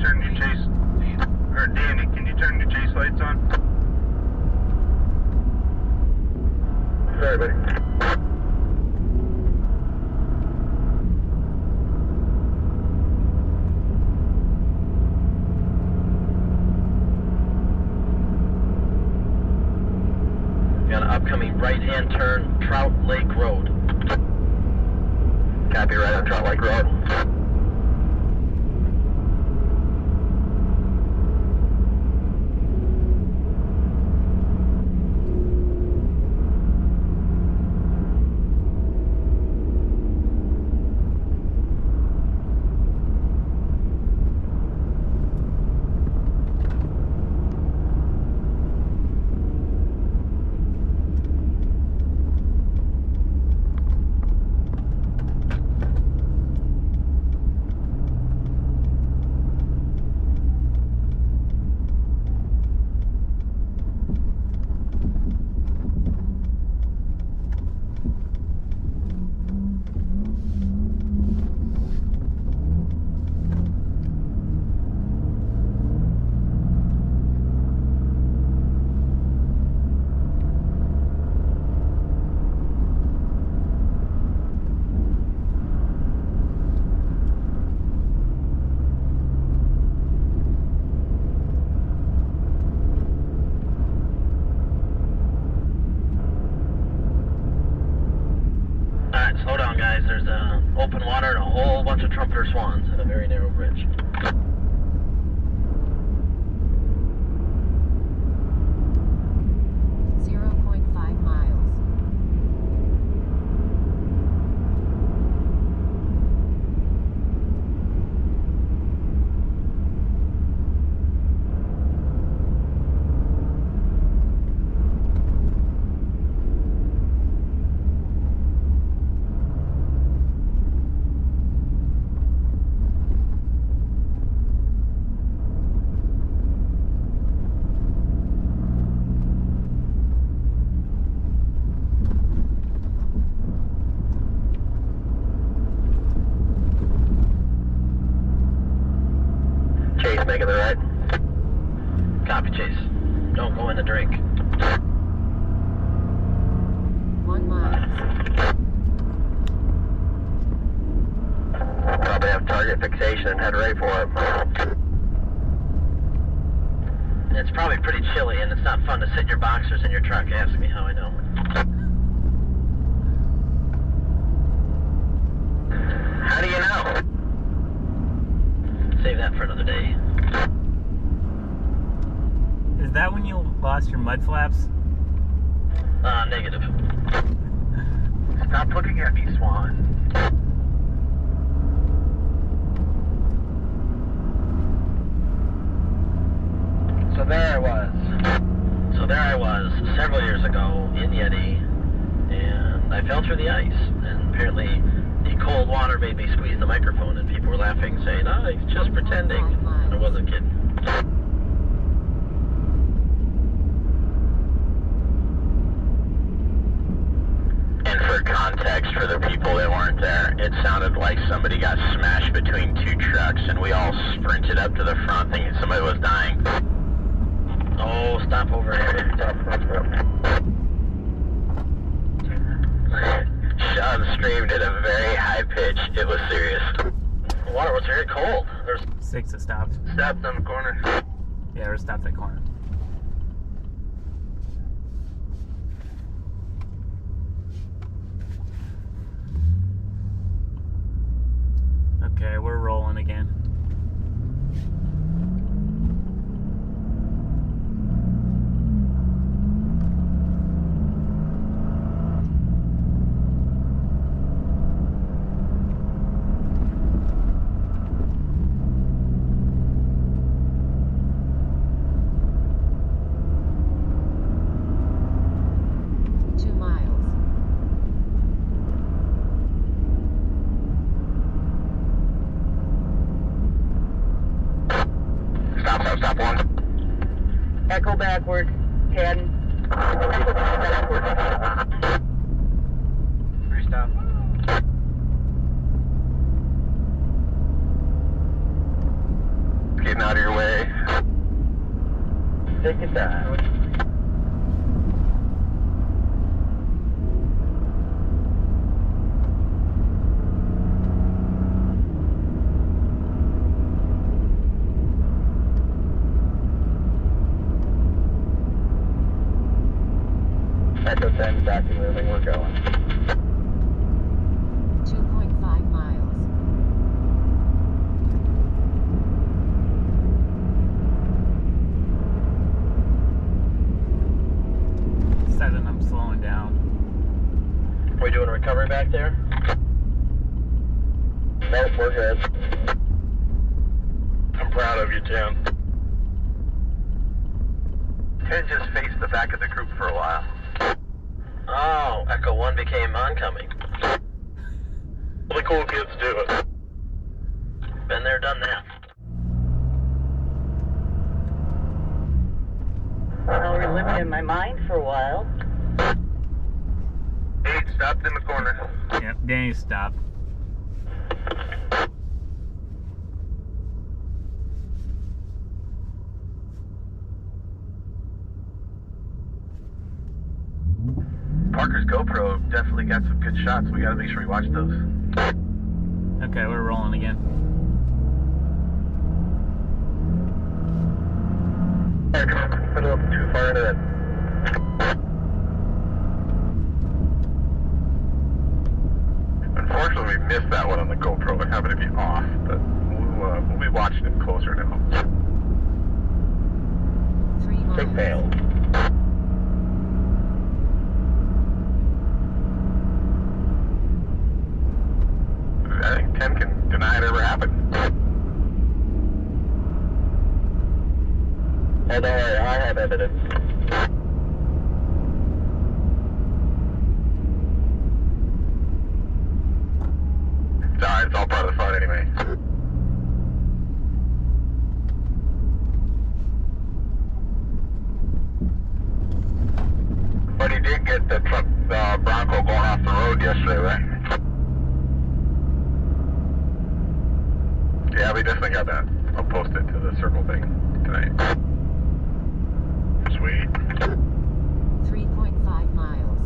turn your chase, or Danny, can you turn your chase lights on? Sorry, buddy. Got an upcoming right-hand turn, Trout Lake Road. Copy, right on Trout Lake Road. Slow down, guys. There's open water and a whole bunch of trumpeter swans at a very narrow bridge. 0.5 miles. Chase, making the right. Copy, Chase. Don't go in the drink. 1 mile. Probably have target fixation and head right for it. It's probably pretty chilly, and it's not fun to sit in your boxers in your truck. Ask me how I know. How do you know? Save that for another day. Is that when you lost your mud flaps? Negative. Stop looking at me, Swan. So there I was, several years ago in Yeti, and I fell through the ice, and apparently the cold water made me squeeze the microphone, and people were laughing, saying, "Oh, he's just pretending." I wasn't kidding. And for context, for the people that weren't there, it sounded like somebody got smashed between two trucks, and we all sprinted up to the front thinking somebody was dying. Oh, stop over here. Sean screamed at a very high pitch. It was serious. The water was very cold. There's 6 that stopped. Stopped on the corner. Yeah, we're stopped at corner. Okay, we're rolling again. Stop one. Echo backward, 10. Echo backward. Restop. Keep getting out of your way. Take your time. Echo 10, exactly moving, we're going. 2.5 miles. Seven, I'm slowing down. Are we doing a recovery back there? Nope, we're good. I'm proud of you, Tim. 10 just faced the back of the group for a while. Oh, Echo 1 became oncoming. The cool kids do it. Been there, done that. Well, we're living in my mind for a while. 8 stopped in the corner. Yep, Danny stopped. Parker's GoPro definitely got some good shots. We gotta make sure we watch those. Okay, we're rolling again. Put a little too far into that. Unfortunately, we missed that one on the GoPro. It happened to be off, but we'll be watching it closer now. 3 miles. Big fail. I think 10 can deny it ever happened. Oh, don't worry, I have evidence. It's alright, it's all part of the fun anyway. But he did get the truck, Bronco going off the road yesterday, right? Yeah, we definitely got that. I'll post it to the circle thing tonight. Sweet. 3.5 miles.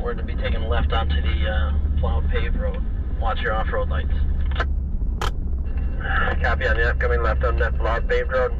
We're to be taking left onto the plowed paved road. Watch your off-road lights. Copy on the upcoming left on that plowed paved road.